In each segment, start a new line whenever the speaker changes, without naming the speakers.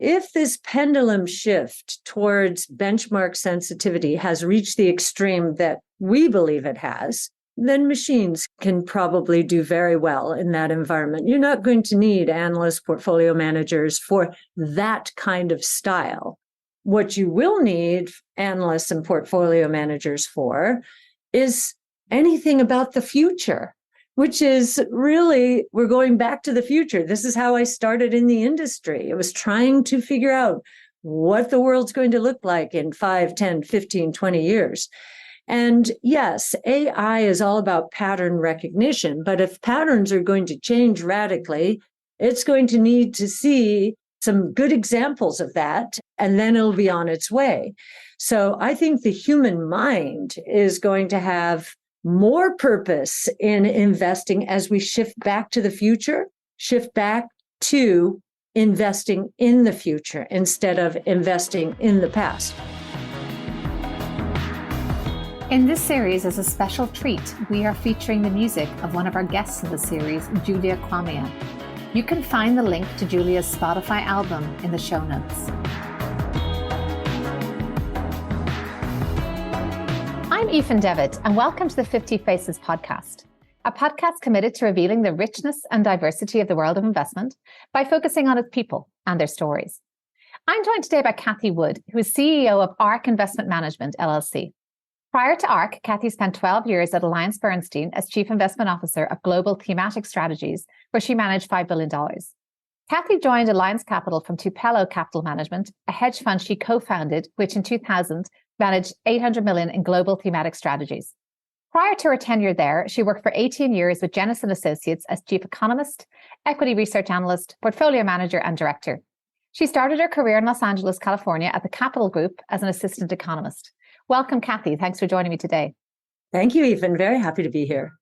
if this pendulum shift towards benchmark sensitivity has reached the extreme that we believe it has, then machines can probably do very well in that environment. You're not going to need analyst portfolio managers for that kind of style. What you will need analysts and portfolio managers for is anything about the future, which is really, we're going back to the future. This is how I started in the industry. It was trying to figure out what the world's going to look like in 5, 10, 15, 20 years. And yes, AI is all about pattern recognition, but if patterns are going to change radically, it's going to need to see some good examples of that, and then it'll be on its way. So I think the human mind is going to have more purpose in investing as we shift back to the future, shift back to investing in the future instead of investing in the past.
In this series, as a special treat, we are featuring the music of one of our guests in the series, Julia Kwamea. You can find the link to Julia's Spotify album in the show notes. I'm Aoife Devitt, and welcome to the 50 Faces podcast, a podcast committed to revealing the richness and diversity of the world of investment by focusing on its people and their stories. I'm joined today by Cathie Wood, who is CEO of ARK Investment Management, LLC. Prior to ARK, Cathie spent 12 years at AllianceBernstein as Chief Investment Officer of Global Thematic Strategies, where she managed $5 billion. Cathie joined Alliance Capital from Tupelo Capital Management, a hedge fund she co-founded, which in 2000 managed $800 million in global thematic strategies. Prior to her tenure there, she worked for 18 years with Jennison Associates as Chief Economist, Equity Research Analyst, Portfolio Manager, and Director. She started her career in Los Angeles, California at the Capital Group as an Assistant Economist. Welcome, Cathie. Thanks for joining me today.
Thank you, Aoife. Very happy to be here.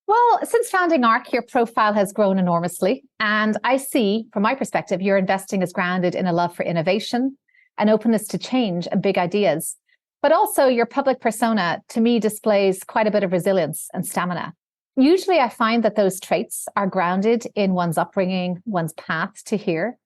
Well, since founding ARK, your profile has grown enormously. And I see, from my perspective, your investing is grounded in a love for innovation, an openness to change and big ideas. But also your public persona, to me, displays quite a bit of resilience and stamina. Usually I find that those traits are grounded in one's upbringing, one's path to here.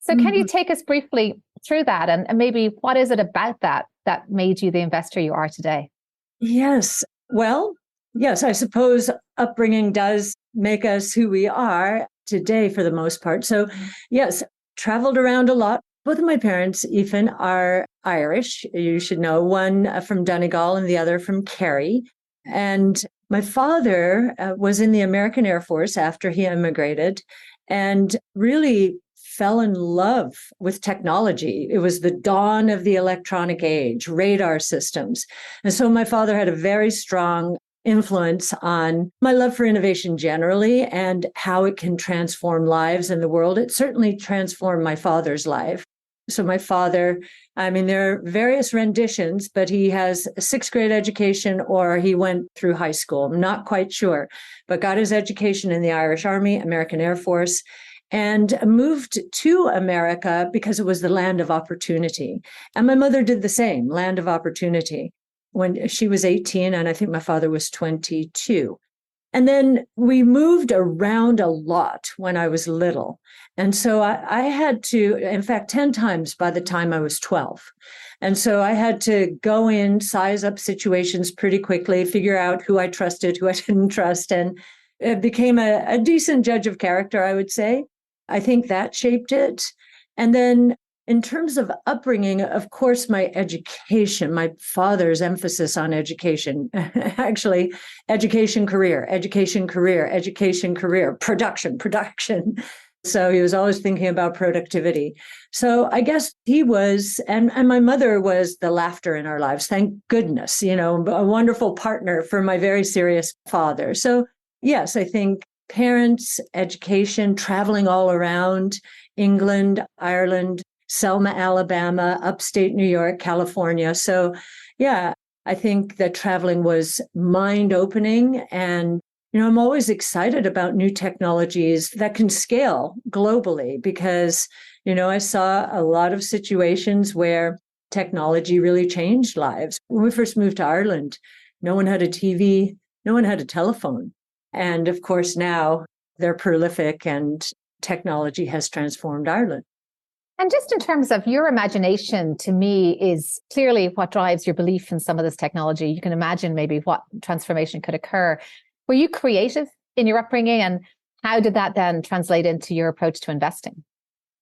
So can you take us briefly through that? And maybe what is it about that made you the investor you are today?
Yes. Well, yes, I suppose upbringing does make us who we are today for the most part. So yes, traveled around a lot. Both of my parents, Aoife, are Irish. You should know, one from Donegal and the other from Kerry. And my father was in the American Air Force after he immigrated and really fell in love with technology. It was the dawn of the electronic age, radar systems. And so my father had a very strong influence on my love for innovation generally and how it can transform lives in the world. It certainly transformed my father's life. So my father, there are various renditions, but he has a 6th grade education or he went through high school. I'm not quite sure, but got his education in the Irish Army, American Air Force, and moved to America because it was the land of opportunity. And my mother did the same, land of opportunity, when she was 18, and I think my father was 22. And then we moved around a lot when I was little. And so I had to, in fact, 10 times by the time I was 12. And so I had to go in, size up situations pretty quickly, figure out who I trusted, who I didn't trust, and it became a decent judge of character, I would say. I think that shaped it. And then in terms of upbringing, of course, my education, my father's emphasis on education, actually, education, career, production. So he was always thinking about productivity. So I guess he was, and my mother was the laughter in our lives. Thank goodness, a wonderful partner for my very serious father. So yes, I think parents, education, traveling all around England, Ireland, Selma, Alabama, upstate New York, California. So yeah, I think that traveling was mind-opening. And, I'm always excited about new technologies that can scale globally because, I saw a lot of situations where technology really changed lives. When we first moved to Ireland, no one had a TV, no one had a telephone. And of course, now they're prolific and technology has transformed Ireland.
And just in terms of your imagination, to me, is clearly what drives your belief in some of this technology. You can imagine maybe what transformation could occur. Were you creative in your upbringing, and how did that then translate into your approach to investing?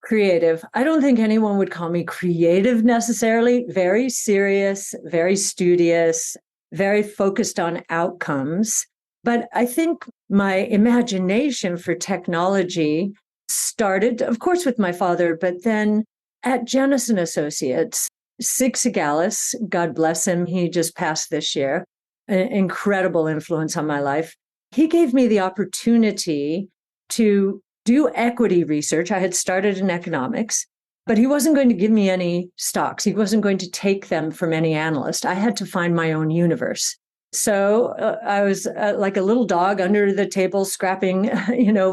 Creative. I don't think anyone would call me creative necessarily. Very serious, very studious, very focused on outcomes. But I think my imagination for technology started, of course, with my father, but then at Jennison Associates. Sig Sigalis, God bless him, he just passed this year, an incredible influence on my life. He gave me the opportunity to do equity research. I had started in economics, but he wasn't going to give me any stocks. He wasn't going to take them from any analyst. I had to find my own universe. So I was like a little dog under the table scrapping,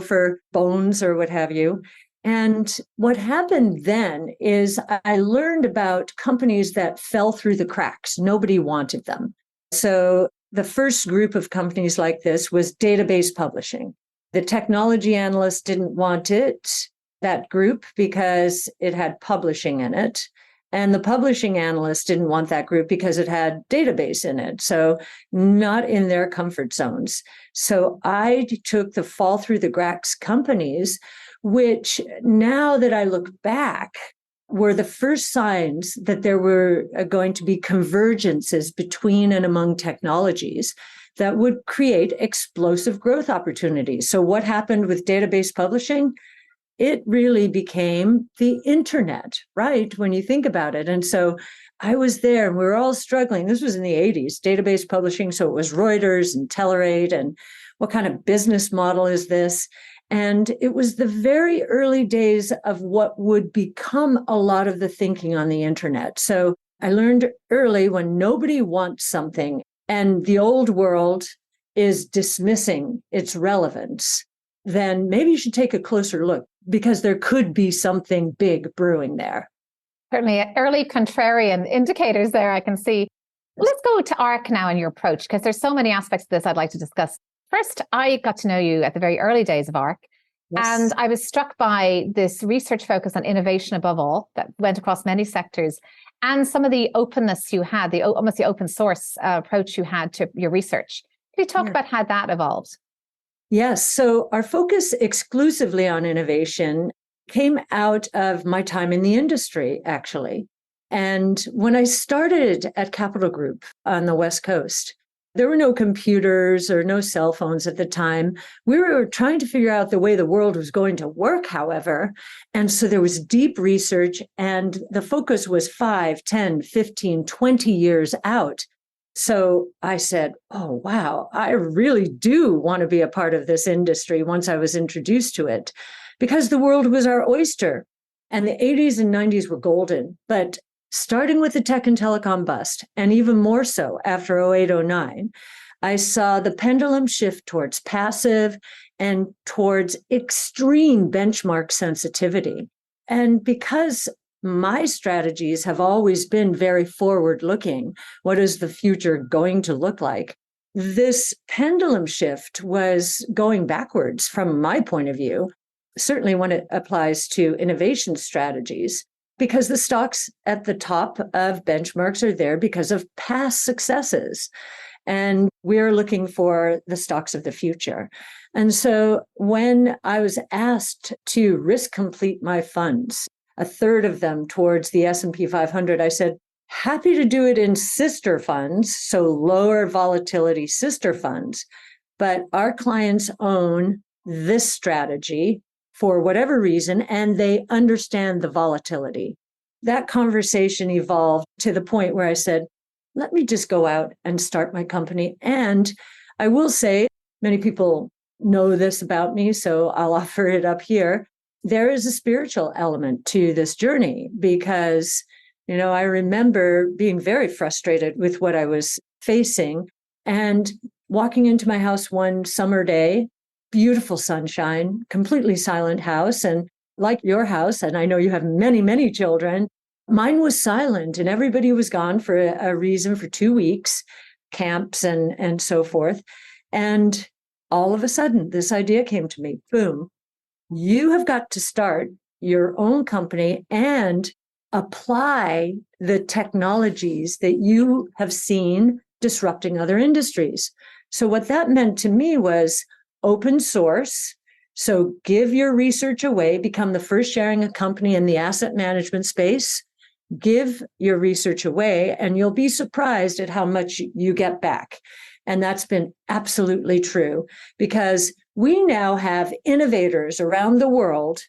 for bones or what have you. And what happened then is I learned about companies that fell through the cracks. Nobody wanted them. So the first group of companies like this was database publishing. The technology analysts didn't want it, that group, because it had publishing in it. And the publishing analysts didn't want that group because it had database in it. So not in their comfort zones. So I took the fall through the cracks companies, which now that I look back, were the first signs that there were going to be convergences between and among technologies that would create explosive growth opportunities. So what happened with database publishing? It really became the internet, right? When you think about it. And so I was there and we were all struggling. This was in the 80s, database publishing. So it was Reuters and Telerate and what kind of business model is this? And it was the very early days of what would become a lot of the thinking on the internet. So I learned early when nobody wants something and the old world is dismissing its relevance, then maybe you should take a closer look because there could be something big brewing there.
Certainly early contrarian indicators there I can see. Let's go to ARK now in your approach, because there's so many aspects of this I'd like to discuss. First, I got to know you at the very early days of ARK. Yes. And I was struck by this research focus on innovation above all that went across many sectors, and some of the openness you had, almost the open source approach you had to your research. Can you talk about how that evolved?
Yes. So our focus exclusively on innovation came out of my time in the industry, actually. And when I started at Capital Group on the West Coast, there were no computers or no cell phones at the time. We were trying to figure out the way the world was going to work, however. And so there was deep research, and the focus was 5, 10, 15, 20 years out. So I said, oh, wow, I really do want to be a part of this industry once I was introduced to it, because the world was our oyster. And the 80s and 90s were golden. But starting with the tech and telecom bust, and even more so after 0809, I saw the pendulum shift towards passive and towards extreme benchmark sensitivity. And because my strategies have always been very forward-looking, what is the future going to look like? This pendulum shift was going backwards from my point of view, certainly when it applies to innovation strategies, because the stocks at the top of benchmarks are there because of past successes. And we're looking for the stocks of the future. And so when I was asked to risk complete my funds, a third of them towards the S&P 500, I said, happy to do it in sister funds, so lower volatility sister funds. But our clients own this strategy for whatever reason, and they understand the volatility. That conversation evolved to the point where I said, let me just go out and start my company. And I will say, many people know this about me, so I'll offer it up here. There is a spiritual element to this journey because, I remember being very frustrated with what I was facing and walking into my house one summer day, beautiful sunshine, completely silent house. And like your house, and I know you have many, many children, mine was silent and everybody was gone for a reason for 2 weeks, camps and so forth. And all of a sudden, this idea came to me, boom. You have got to start your own company and apply the technologies that you have seen disrupting other industries. So what that meant to me was open source. So give your research away, become the first sharing a company in the asset management space, give your research away, and you'll be surprised at how much you get back. And that's been absolutely true, because we now have innovators around the world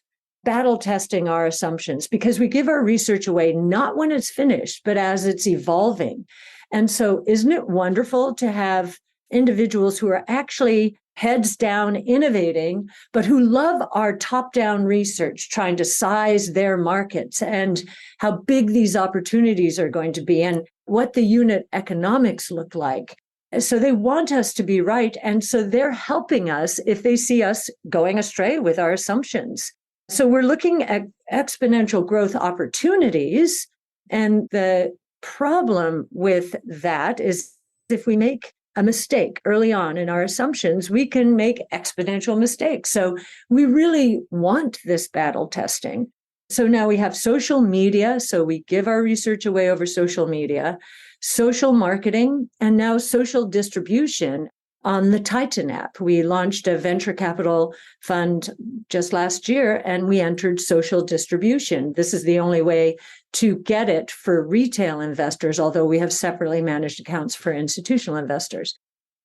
battle testing our assumptions, because we give our research away not when it's finished, but as it's evolving. And so isn't it wonderful to have individuals who are actually heads down innovating, but who love our top-down research, trying to size their markets and how big these opportunities are going to be and what the unit economics look like. So they want us to be right. And so they're helping us if they see us going astray with our assumptions. So we're looking at exponential growth opportunities. And the problem with that is if we make a mistake early on in our assumptions, we can make exponential mistakes. So we really want this battle testing. So now we have social media. So we give our research away over social media, social marketing, and now social distribution on the Titan app. We launched a venture capital fund just last year, and we entered social distribution. This is the only way to get it for retail investors, although we have separately managed accounts for institutional investors.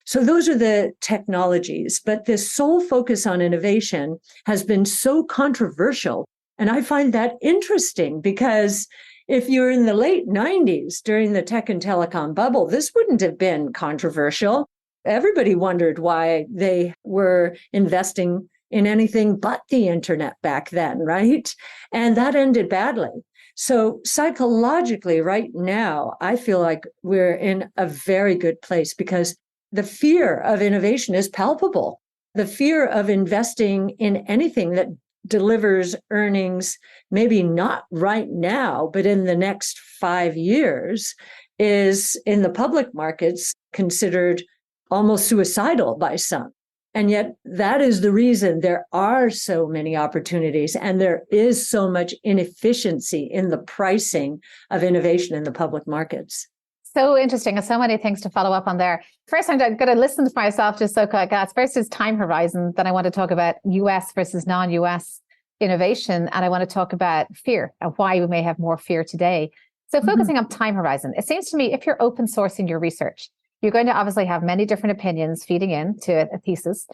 So those are the technologies, but this sole focus on innovation has been so controversial. And I find that interesting, because if you're in the late 90s during the tech and telecom bubble, this wouldn't have been controversial. Everybody wondered why they were investing in anything but the internet back then, right? And that ended badly. So psychologically, right now, I feel like we're in a very good place, because the fear of innovation is palpable. The fear of investing in anything that delivers earnings, maybe not right now, but in the next 5 years, is in the public markets considered almost suicidal by some. And yet that is the reason there are so many opportunities, and there is so much inefficiency in the pricing of innovation in the public markets.
So interesting. And so many things to follow up on there. First, I'm going to listen to myself just so quick. First is time horizon. Then I want to talk about US versus non-US innovation. And I want to talk about fear and why we may have more fear today. So focusing on time horizon, it seems to me if you're open sourcing your research, you're going to obviously have many different opinions feeding into a thesis.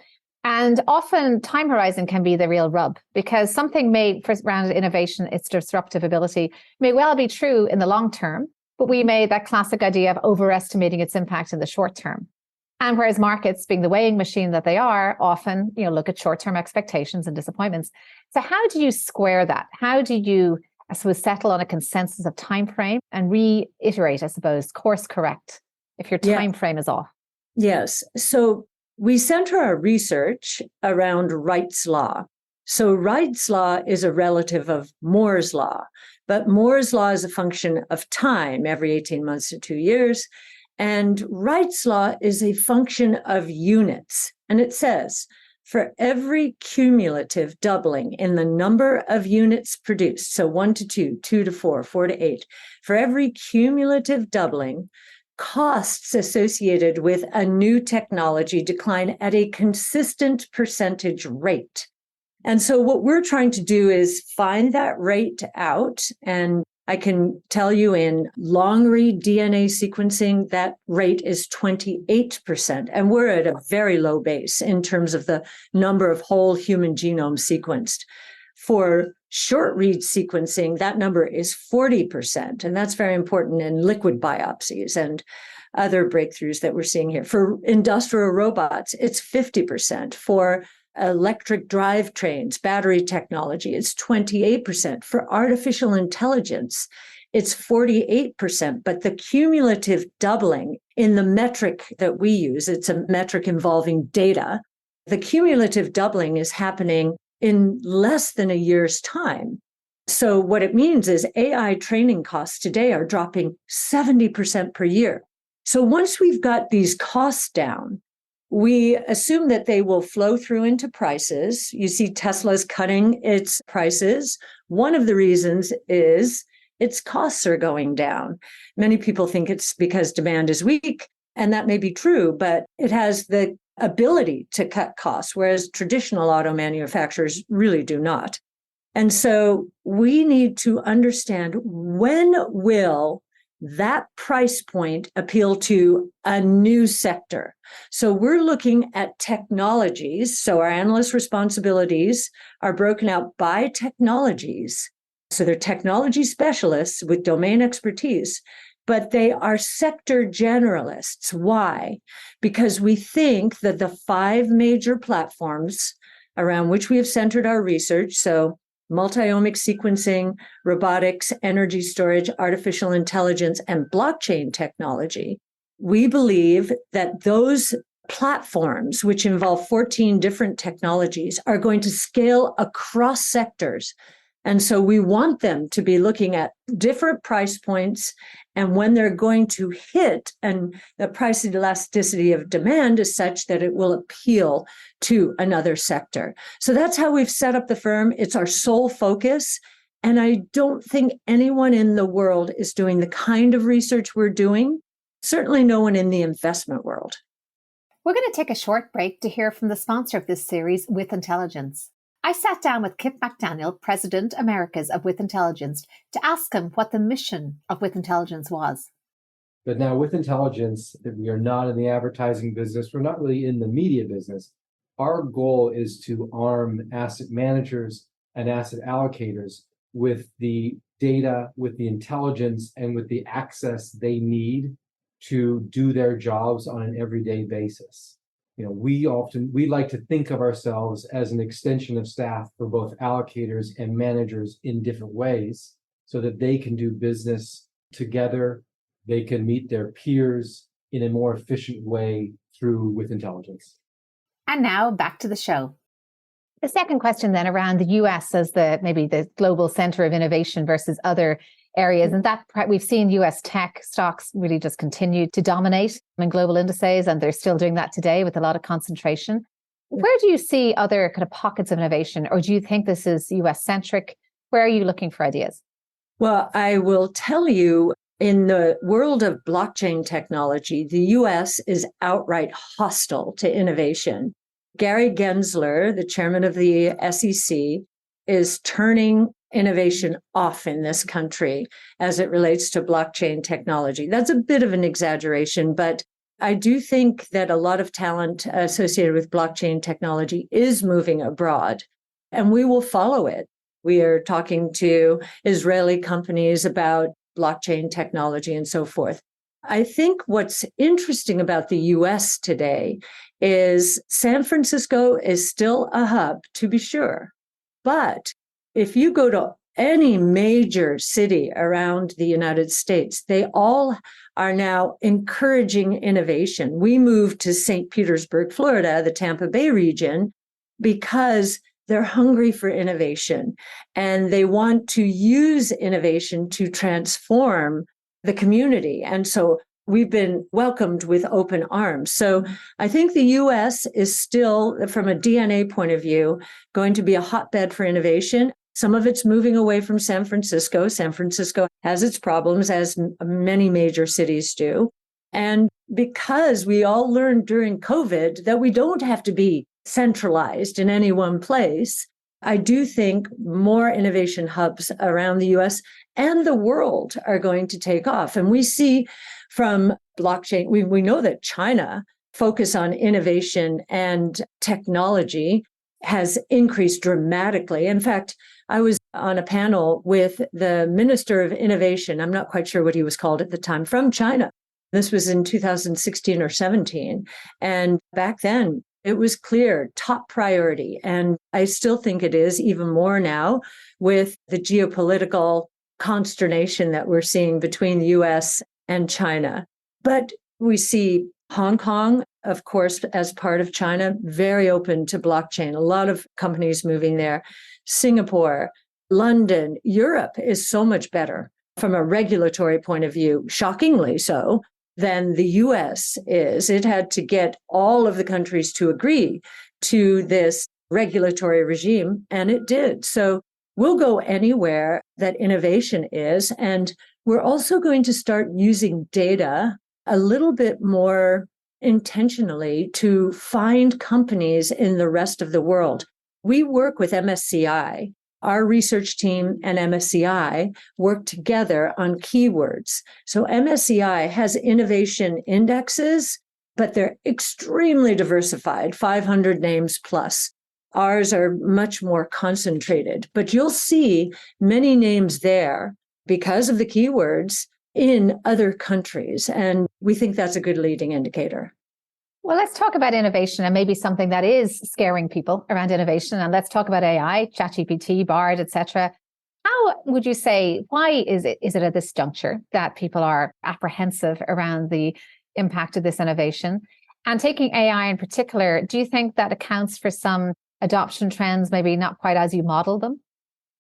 And often time horizon can be the real rub, because something may, first round innovation, its disruptive ability may well be true in the long term, but we made that classic idea of overestimating its impact in the short term. And whereas markets, being the weighing machine that they are, often look at short-term expectations and disappointments. So how do you square that? How do you, I suppose, settle on a consensus of time frame and reiterate, I suppose, course correct if your time frame is off?
Yes. So we center our research around Wright's law. So Wright's law is a relative of Moore's law, but Moore's law is a function of time, every 18 months to 2 years. And Wright's law is a function of units. And it says, for every cumulative doubling in the number of units produced, so 1 to 2, 2 to 4, 4 to 8, for every cumulative doubling, costs associated with a new technology decline at a consistent percentage rate. And so what we're trying to do is find that rate out. And I can tell you in long read DNA sequencing, that rate is 28%. And we're at a very low base in terms of the number of whole human genomes sequenced. For short read sequencing, that number is 40%. And that's very important in liquid biopsies and other breakthroughs that we're seeing here. For industrial robots, it's 50%. For electric drivetrains, battery technology, it's 28%. For artificial intelligence, it's 48%. But the cumulative doubling in the metric that we use, it's a metric involving data, the cumulative doubling is happening in less than a year's time. So what it means is AI training costs today are dropping 70% per year. So once we've got these costs down, we assume that they will flow through into prices. You see Tesla's cutting its prices. One of the reasons is its costs are going down. Many people think it's because demand is weak, and that may be true, but it has the ability to cut costs, whereas traditional auto manufacturers really do not. And so we need to understand, when will that price point appeal to a new sector? So we're looking at technologies. So our analyst responsibilities are broken out by technologies. So they're technology specialists with domain expertise, but they are sector generalists. Why? Because we think that the 5 major platforms around which we have centered our research, so multi-omic sequencing, robotics, energy storage, artificial intelligence, and blockchain technology, we believe that those platforms, which involve 14 different technologies, are going to scale across sectors. And so we want them to be looking at different price points and when they're going to hit, and the price elasticity of demand is such that it will appeal to another sector. So that's how we've set up the firm. It's our sole focus. And I don't think anyone in the world is doing the kind of research we're doing. Certainly no one in the investment world.
We're going to take a short break to hear from the sponsor of this series, With Intelligence. I sat down with Kip McDaniel, President Americas of With Intelligence, to ask him what the mission of With Intelligence was.
But now with Intelligence, we are not in the advertising business. We're not really in the media business. Our goal is to arm asset managers and asset allocators with the data, with the intelligence, and with the access they need to do their jobs on an everyday basis. We like to think of ourselves as an extension of staff for both allocators and managers in different ways so that they can do business together. They can meet their peers in a more efficient way with Intelligence.
And now back to the show. The second question then around the US as maybe the global center of innovation versus other areas. And that we've seen US tech stocks really just continue to dominate in global indices, and they're still doing that today with a lot of concentration. Where do you see other kind of pockets of innovation, or do you think this is US centric? Where are you looking for ideas?
Well, I will tell you, in the world of blockchain technology, the US is outright hostile to innovation. Gary Gensler, the chairman of the SEC, is turning innovation off in this country as it relates to blockchain technology. That's a bit of an exaggeration, but I do think that a lot of talent associated with blockchain technology is moving abroad, and we will follow it. We are talking to Israeli companies about blockchain technology and so forth. I think what's interesting about the US today is San Francisco is still a hub, to be sure. But if you go to any major city around the United States, they all are now encouraging innovation. We moved to St. Petersburg, Florida, the Tampa Bay region, because they're hungry for innovation and they want to use innovation to transform the community. And so we've been welcomed with open arms. So I think the US is still, from a DNA point of view, going to be a hotbed for innovation. Some of it's moving away from San Francisco. San Francisco has its problems, as many major cities do. And because we all learned during COVID that we don't have to be centralized in any one place, I do think more innovation hubs around the US and the world are going to take off. And we see from blockchain, we know that China focus on innovation and technology has increased dramatically. In fact, I was on a panel with the Minister of Innovation, I'm not quite sure what he was called at the time, from China. This was in 2016 or 17. And back then, it was clear, top priority. And I still think it is even more now with the geopolitical consternation that we're seeing between the US and China. But we see Hong Kong, of course, as part of China, very open to blockchain. A lot of companies moving there. Singapore, London, Europe is so much better from a regulatory point of view, shockingly so. than the US is. It had to get all of the countries to agree to this regulatory regime, and it did. So we'll go anywhere that innovation is. And we're also going to start using data a little bit more intentionally to find companies in the rest of the world. We work with MSCI. Our research team and MSCI work together on keywords. So MSCI has innovation indexes, but they're extremely diversified, 500 names plus. Ours are much more concentrated, but you'll see many names there because of the keywords in other countries. And we think that's a good leading indicator.
Well, let's talk about innovation and maybe something that is scaring people around innovation. And let's talk about AI, ChatGPT, Bard, etc. How would you say, why is it at this juncture that people are apprehensive around the impact of this innovation? And taking AI in particular, do you think that accounts for some adoption trends, maybe not quite as you model them?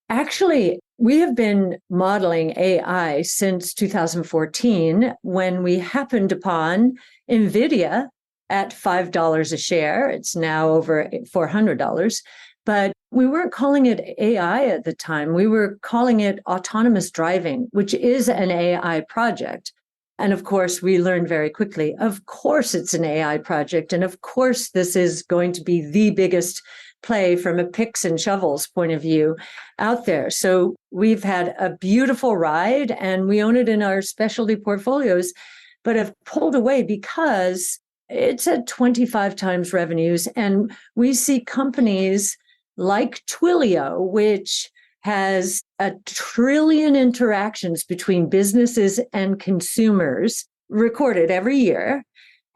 Actually, we have been modeling AI since 2014 when we happened upon NVIDIA at $5 a share. It's now over $400. But we weren't calling it AI at the time. We were calling it autonomous driving, which is an AI project. And of course, we learned very quickly, of course, it's an AI project. And of course, this is going to be the biggest play from a picks and shovels point of view out there. So we've had a beautiful ride and we own it in our specialty portfolios, but have pulled away because it's at 25 times revenues. And we see companies like Twilio, which has 1 trillion interactions between businesses and consumers recorded every year,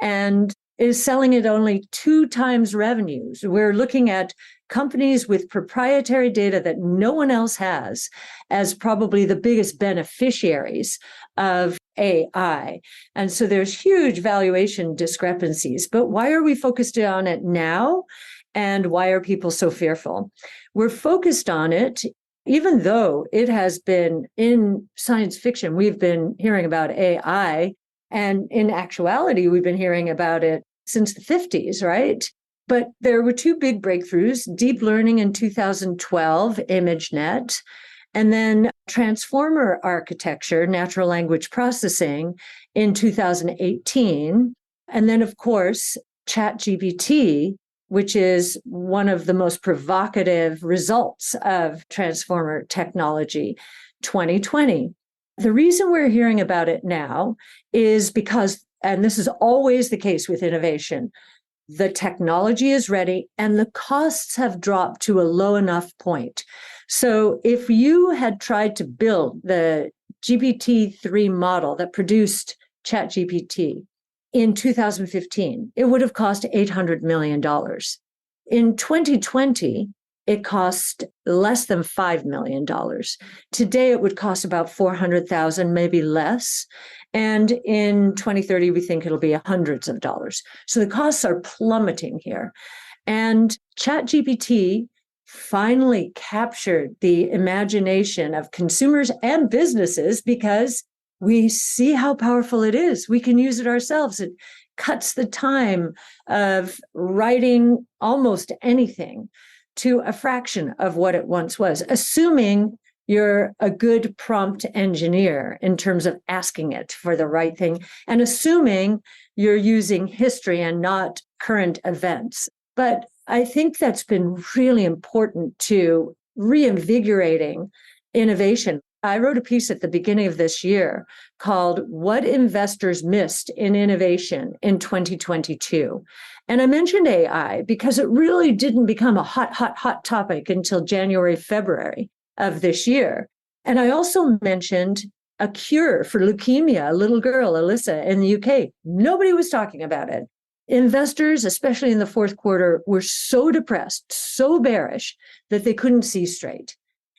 and is selling at only 2 times revenues. We're looking at companies with proprietary data that no one else has as probably the biggest beneficiaries of AI. And so there's huge valuation discrepancies. But why are we focused on it now? And why are people so fearful? We're focused on it, even though it has been in science fiction, we've been hearing about AI. And in actuality, we've been hearing about it since the 50s, right? But there were 2 big breakthroughs, deep learning in 2012, ImageNet, and then transformer architecture, natural language processing in 2018. And then, of course, ChatGPT, which is one of the most provocative results of transformer technology, 2020. The reason we're hearing about it now is because, and this is always the case with innovation, the technology is ready and the costs have dropped to a low enough point. So if you had tried to build the GPT-3 model that produced ChatGPT in 2015, it would have cost $800 million. In 2020, it cost less than $5 million. Today, it would cost about $400,000, maybe less. And in 2030, we think it'll be hundreds of dollars. So the costs are plummeting here. And ChatGPT finally captured the imagination of consumers and businesses because we see how powerful it is. We can use it ourselves. It cuts the time of writing almost anything to a fraction of what it once was, assuming you're a good prompt engineer in terms of asking it for the right thing, and assuming you're using history and not current events. But I think that's been really important to reinvigorating innovation. I wrote a piece at the beginning of this year called What Investors Missed in Innovation in 2022. And I mentioned AI because it really didn't become a hot topic until January, February of this year. And I also mentioned a cure for leukemia, a little girl, Alyssa, in the UK. Nobody was talking about it. Investors, especially in the fourth quarter, were so depressed, so bearish that they couldn't see straight.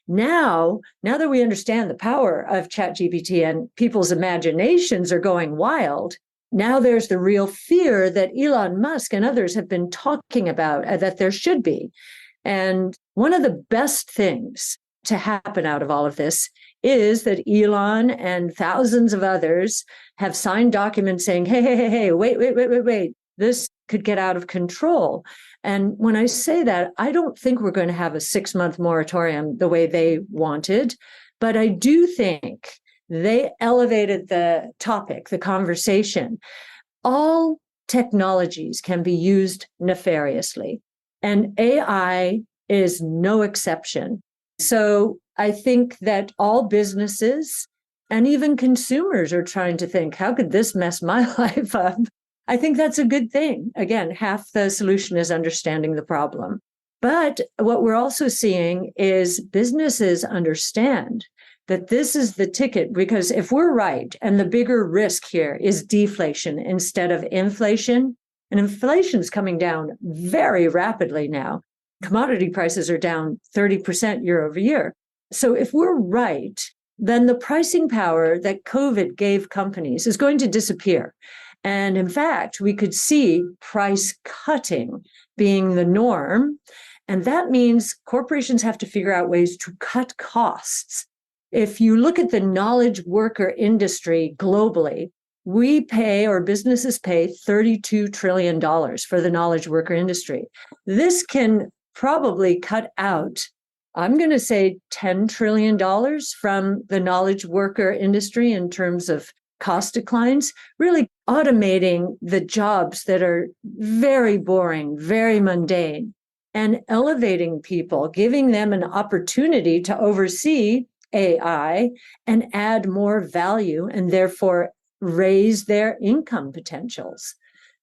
Now that we understand the power of ChatGPT and people's imaginations are going wild, now there's the real fear that Elon Musk and others have been talking about that there should be. And one of the best things to happen out of all of this is that Elon and thousands of others have signed documents saying, hey, wait. This could get out of control. And when I say that, I don't think we're going to have a 6-month moratorium the way they wanted, but I do think they elevated the topic, the conversation. All technologies can be used nefariously, and AI is no exception. So I think that all businesses and even consumers are trying to think, how could this mess my life up? I think that's a good thing. Again, half the solution is understanding the problem. But what we're also seeing is businesses understand that this is the ticket, because if we're right, and the bigger risk here is deflation instead of inflation, and inflation is coming down very rapidly now. Commodity prices are down 30% year over year. So if we're right, then the pricing power that COVID gave companies is going to disappear. And in fact, we could see price cutting being the norm. And that means corporations have to figure out ways to cut costs. If you look at the knowledge worker industry globally, we pay, or businesses pay, $32 trillion for the knowledge worker industry. This can probably cut out, I'm going to say, $10 trillion from the knowledge worker industry in terms of cost declines, really automating the jobs that are very boring, very mundane, and elevating people, giving them an opportunity to oversee AI and add more value and therefore raise their income potentials.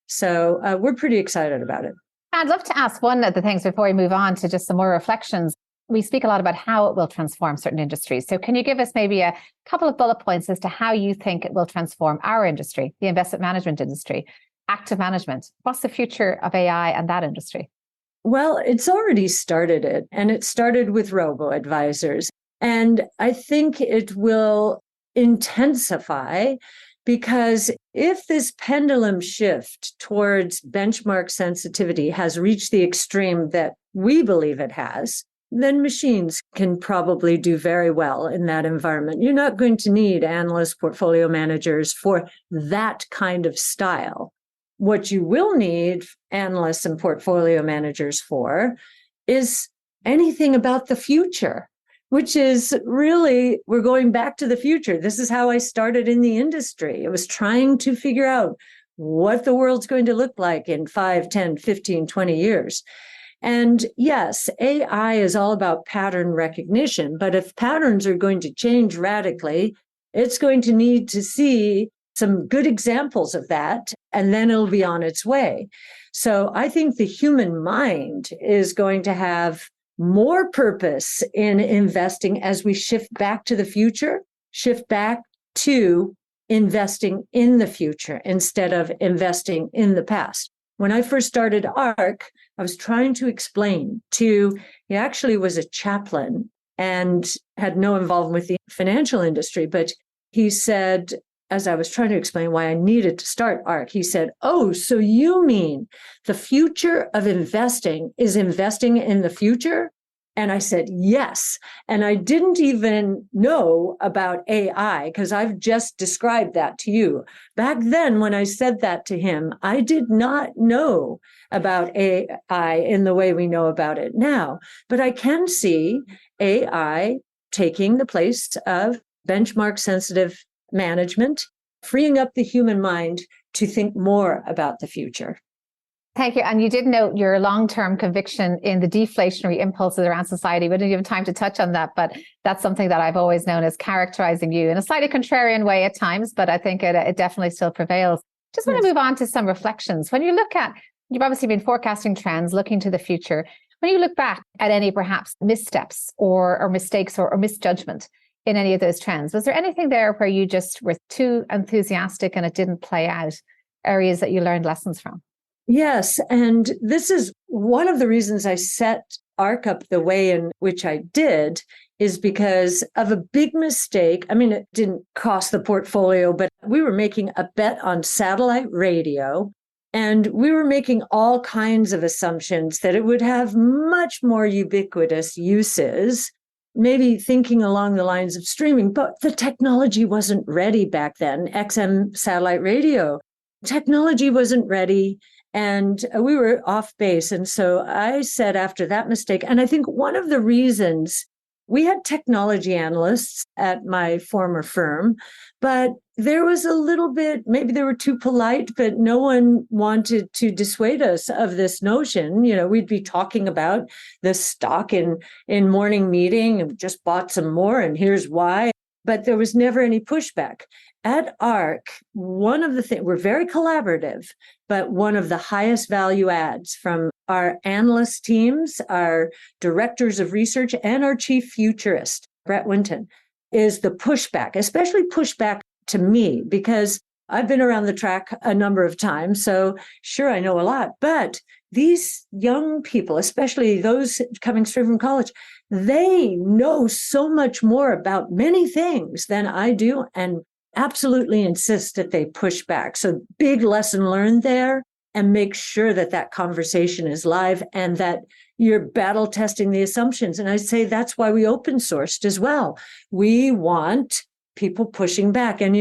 So we're pretty excited about it.
I'd love to ask one of the things before we move on to just some more reflections. We speak a lot about how it will transform certain industries. So can you give us maybe a couple of bullet points as to how you think it will transform our industry, the investment management industry, active management? What's the future of AI and that industry?
Well, it's already started it, and it started with robo-advisors. And I think it will intensify, because if this pendulum shift towards benchmark sensitivity has reached the extreme that we believe it has, then machines can probably do very well in that environment. You're not going to need analysts, portfolio managers for that kind of style. What you will need analysts and portfolio managers for is anything about the future, which is really, we're going back to the future. This is how I started in the industry. It was trying to figure out what the world's going to look like in 5, 10, 15, 20 years. And yes, AI is all about pattern recognition, but if patterns are going to change radically, it's going to need to see some good examples of that, and then it'll be on its way. So I think the human mind is going to have more purpose in investing as we shift back to the future, shift back to investing in the future instead of investing in the past. When I first started ARK, I was trying to explain to, he actually was a chaplain and had no involvement with the financial industry, but he said, as I was trying to explain why I needed to start ARK, he said, "Oh, so you mean the future of investing is investing in the future?" And I said, yes. And I didn't even know about AI because I've just described that to you. Back then, when I said that to him, I did not know about AI in the way we know about it now. But I can see AI taking the place of benchmark sensitive management, freeing up the human mind to think more about the future.
Thank you. And you did note your long-term conviction in the deflationary impulses around society. We didn't have time to touch on that, but that's something that I've always known as characterizing you in a slightly contrarian way at times, but I think it definitely still prevails. Just want to move on to some reflections. When you look at, you've obviously been forecasting trends, looking to the future. When you look back at any perhaps missteps or mistakes or misjudgment in any of those trends, was there anything there where you just were too enthusiastic and it didn't play out, areas that you learned lessons from?
Yes. And this is one of the reasons I set ARK up the way in which I did, is because of a big mistake. I mean, it didn't cost the portfolio, but we were making a bet on satellite radio, and we were making all kinds of assumptions that it would have much more ubiquitous uses maybe thinking along the lines of streaming, but the technology wasn't ready back then. XM satellite radio technology wasn't ready, and we were off base. And so I said after that mistake, and I think one of the reasons we had technology analysts at my former firm, but there was a little bit, maybe they were too polite, but no one wanted to dissuade us of this notion. We'd be talking about the stock in morning meeting and just bought some more, and here's why. But there was never any pushback. At ARK, one of the things, we're very collaborative, but one of the highest value adds from our analyst teams, our directors of research, and our chief futurist, Brett Winton, is the pushback, especially pushback to me, because I've been around the track a number of times. So sure, I know a lot, but these young people, especially those coming straight from college, they know so much more about many things than I do, and absolutely insist that they push back. So big lesson learned there, and make sure that that conversation is live and that you're battle testing the assumptions. And I say that's why we open sourced as well. We want people pushing back. And,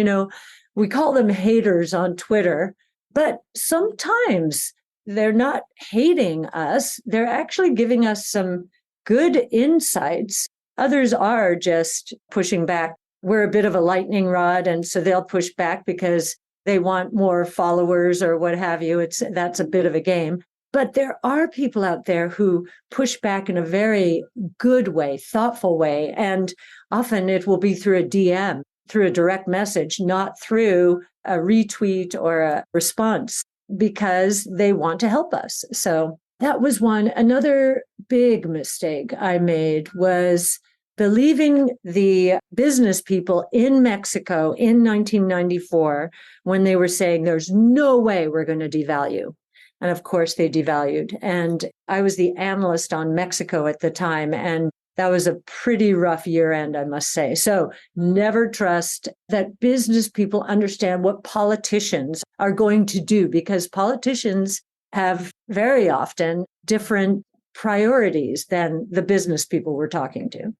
we call them haters on Twitter, but sometimes they're not hating us. They're actually giving us some good insights. Others are just pushing back. We're a bit of a lightning rod, and so they'll push back because they want more followers or what have you. That's a bit of a game. But there are people out there who push back in a very good way, thoughtful way. And often it will be through a DM, through a direct message, not through a retweet or a response, because they want to help us. So that was one. Another big mistake I made was believing the business people in Mexico in 1994 when they were saying there's no way we're going to devalue. And of course they devalued. And I was the analyst on Mexico at the time, and that was a pretty rough year end, I must say. So never trust that business people understand what politicians are going to do, because politicians have very often different priorities than the business people we're talking to.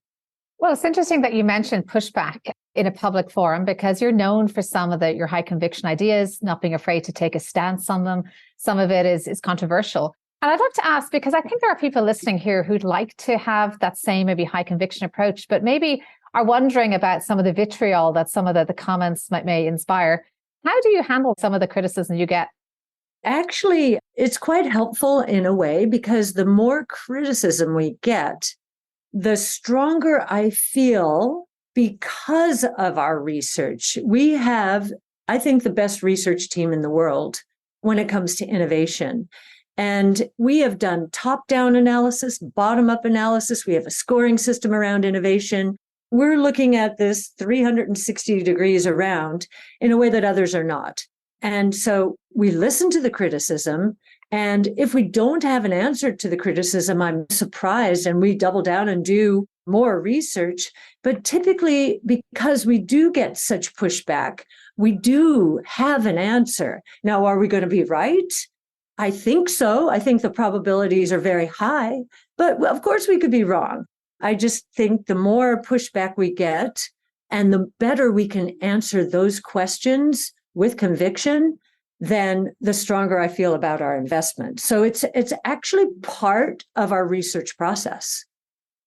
Well, it's interesting that you mentioned pushback in a public forum, because you're known for some of your high conviction ideas, not being afraid to take a stance on them. Some of it is controversial. And I'd like to ask, because I think there are people listening here who'd like to have that same maybe high conviction approach, but maybe are wondering about some of the vitriol that some of the comments may inspire. How do you handle some of the criticism you get?
Actually, it's quite helpful in a way, because the more criticism we get, the stronger I feel because of our research. We have, I think, the best research team in the world when it comes to innovation. And we have done top-down analysis, bottom-up analysis. We have a scoring system around innovation. We're looking at this 360 degrees around in a way that others are not. And so we listen to the criticism. And if we don't have an answer to the criticism, I'm surprised, and we double down and do more research. But typically, because we do get such pushback, we do have an answer. Now, are we going to be right? I think so. I think the probabilities are very high, but of course we could be wrong. I just think the more pushback we get and the better we can answer those questions with conviction, then the stronger I feel about our investment. So it's actually part of our research process.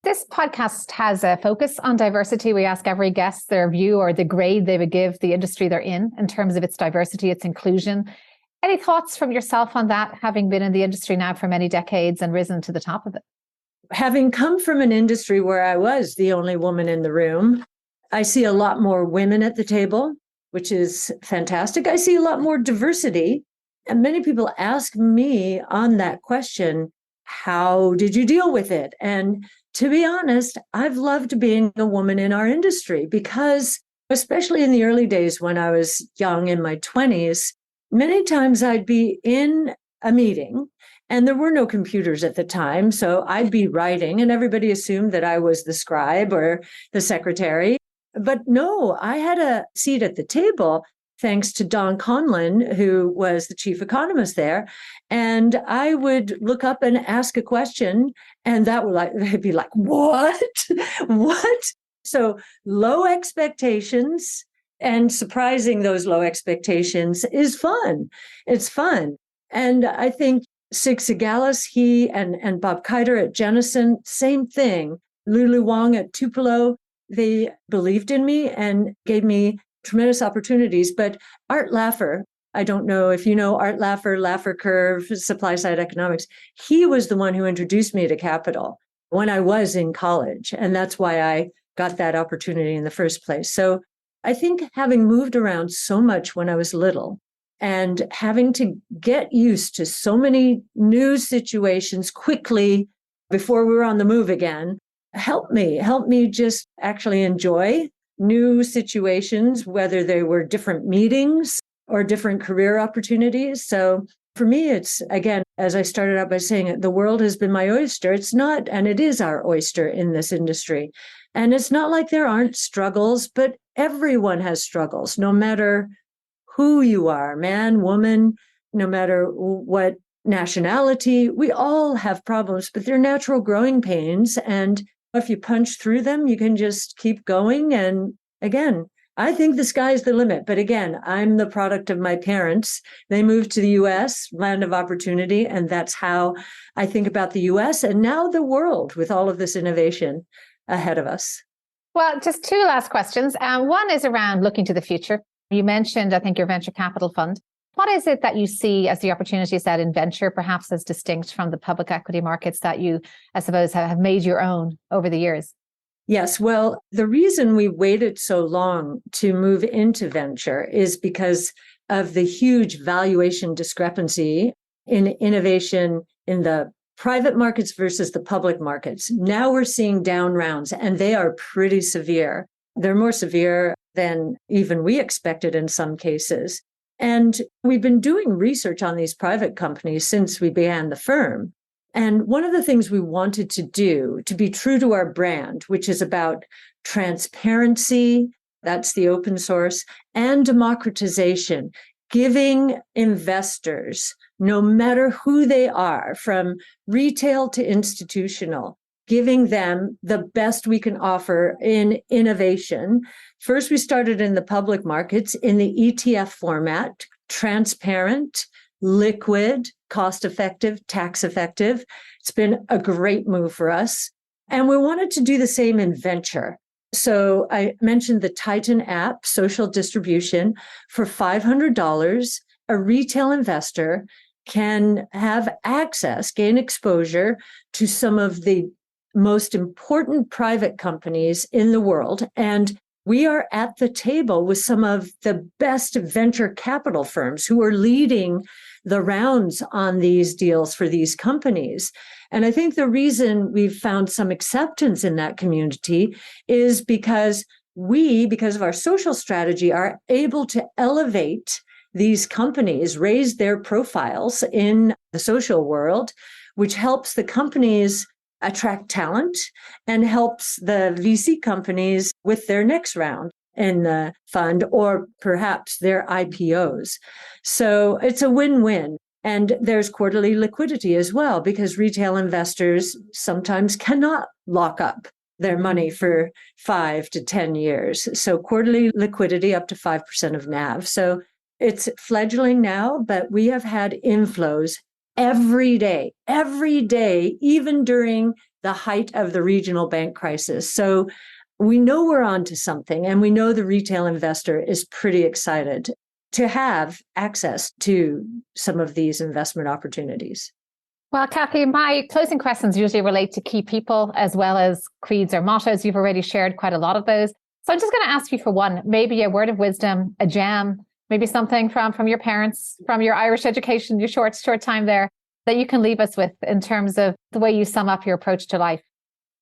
This podcast has a focus on diversity. We ask every guest their view or the grade they would give the industry they're in terms of its diversity, its inclusion. Any thoughts from yourself on that, having been in the industry now for many decades and risen to the top of it?
Having come from an industry where I was the only woman in the room, I see a lot more women at the table, which is fantastic. I see a lot more diversity. And many people ask me on that question, how did you deal with it? And to be honest, I've loved being a woman in our industry, because especially in the early days when I was young, in my 20s, many times I'd be in a meeting and there were no computers at the time. So I'd be writing and everybody assumed that I was the scribe or the secretary. But no, I had a seat at the table thanks to Don Conlon, who was the chief economist there. And I would look up and ask a question, and they'd be like, what? What? So low expectations, and surprising those low expectations is fun. It's fun. And I think Sig Sigalis, he and Bob Kiter at Jennison, same thing. Lulu Wang at Tupelo, they believed in me and gave me tremendous opportunities. But Art Laffer, I don't know if you know Art Laffer, Laffer Curve, supply side economics. He was the one who introduced me to capital when I was in college. And that's why I got that opportunity in the first place. So I think having moved around so much when I was little and having to get used to so many new situations quickly before we were on the move again, helped me just actually enjoy new situations, whether they were different meetings or different career opportunities. So for me, it's, again, as I started out by saying, the world has been my oyster. It's not, and it is our oyster in this industry. And it's not like there aren't struggles, but everyone has struggles, no matter who you are, man, woman, no matter what nationality. We all have problems, but they're natural growing pains. And if you punch through them, you can just keep going. And again, I think the sky's the limit. But again, I'm the product of my parents. They moved to the US, land of opportunity. And that's how I think about the US and now the world with all of this innovation ahead of us.
Well, just two last questions. One is around looking to the future. You mentioned, I think, your venture capital fund. What is it that you see as the opportunities that in venture, perhaps as distinct from the public equity markets that you, I suppose, have made your own over the years?
Yes. Well, the reason we waited so long to move into venture is because of the huge valuation discrepancy in innovation in the private markets versus the public markets. Now we're seeing down rounds, and they are pretty severe. They're more severe than even we expected in some cases. And we've been doing research on these private companies since we began the firm. And one of the things we wanted to do, to be true to our brand, which is about transparency, that's the open source, and democratization, giving investors, no matter who they are, from retail to institutional, giving them the best we can offer in innovation. First, we started in the public markets in the ETF format, transparent, liquid, cost-effective, tax-effective. It's been a great move for us. And we wanted to do the same in venture. So I mentioned the Titan app, social distribution. For $500, a retail investor can have access, gain exposure to some of the most important private companies in the world. And we are at the table with some of the best venture capital firms who are leading the rounds on these deals for these companies. And I think the reason we've found some acceptance in that community is because because of our social strategy, are able to elevate these companies, raise their profiles in the social world, which helps the companies attract talent and helps the VC companies with their next round in the fund or perhaps their IPOs. So it's a win-win. And there's quarterly liquidity as well, because retail investors sometimes cannot lock up their money for 5 to 10 years. So quarterly liquidity up to 5% of NAV. So it's fledgling now, but we have had inflows every day, even during the height of the regional bank crisis. So we know we're onto something, and we know the retail investor is pretty excited to have access to some of these investment opportunities.
Well, Cathie, my closing questions usually relate to key people as well as creeds or mottos. You've already shared quite a lot of those. So I'm just going to ask you for one, maybe a word of wisdom, a gem, maybe something from your parents, from your Irish education, your short time there, that you can leave us with in terms of the way you sum up your approach to life.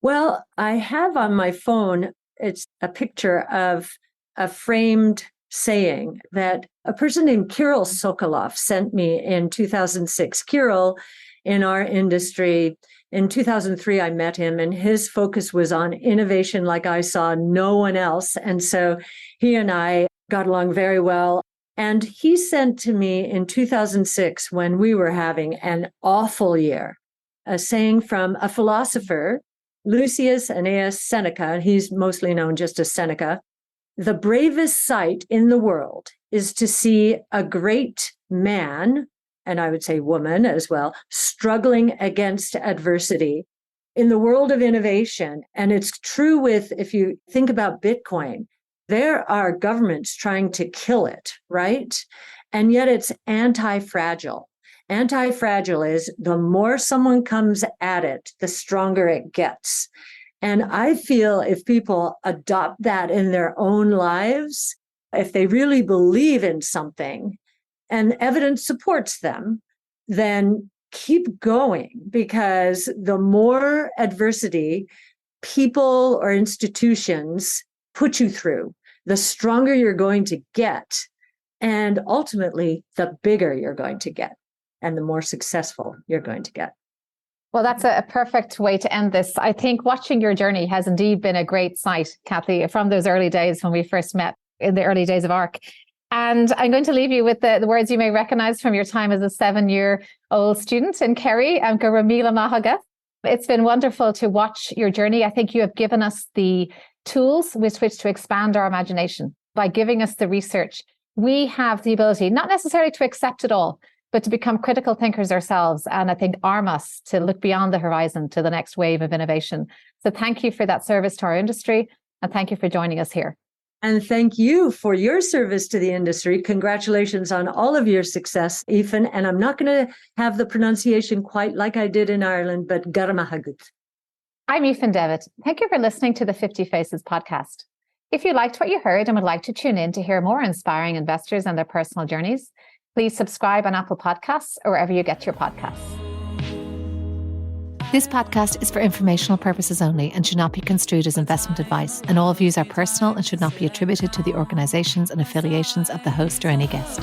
Well, I have on my phone, it's a picture of a framed saying that a person named Kirill Sokolov sent me in 2006. Kirill, in our industry, in 2003, I met him, and his focus was on innovation like I saw no one else. And so he and I got along very well. And he sent to me in 2006, when we were having an awful year, a saying from a philosopher, Lucius Annaeus Seneca. He's mostly known just as Seneca. The bravest sight in the world is to see a great man, and I would say woman as well, struggling against adversity in the world of innovation. And it's true with, if you think about Bitcoin, there are governments trying to kill it, right? And yet it's anti-fragile. Anti-fragile is the more someone comes at it, the stronger it gets. And I feel if people adopt that in their own lives, if they really believe in something and evidence supports them, then keep going, because the more adversity people or institutions put you through, the stronger you're going to get. And ultimately, the bigger you're going to get and the more successful you're going to get.
Well, that's a perfect way to end this. I think watching your journey has indeed been a great sight, Cathie, from those early days when we first met in the early days of ARK. And I'm going to leave you with the words you may recognize from your time as a 7-year-old student in Kerry, Ramila Mahaga. It's been wonderful to watch your journey. I think you have given us the tools with which to expand our imagination. By giving us the research, we have the ability, not necessarily to accept it all, but to become critical thinkers ourselves, and I think arm us to look beyond the horizon to the next wave of innovation. So thank you for that service to our industry, and thank you for joining us here.
And thank you for your service to the industry. Congratulations on all of your success, Aoifinn. And I'm not going to have the pronunciation quite like I did in Ireland, but Garamahagut.
I'm Aoifinn Devitt. Thank you for listening to the 50 Faces podcast. If you liked what you heard and would like to tune in to hear more inspiring investors and their personal journeys, please subscribe on Apple Podcasts or wherever you get your podcasts. This podcast is for informational purposes only and should not be construed as investment advice, and all views are personal and should not be attributed to the organisations and affiliations of the host or any guest.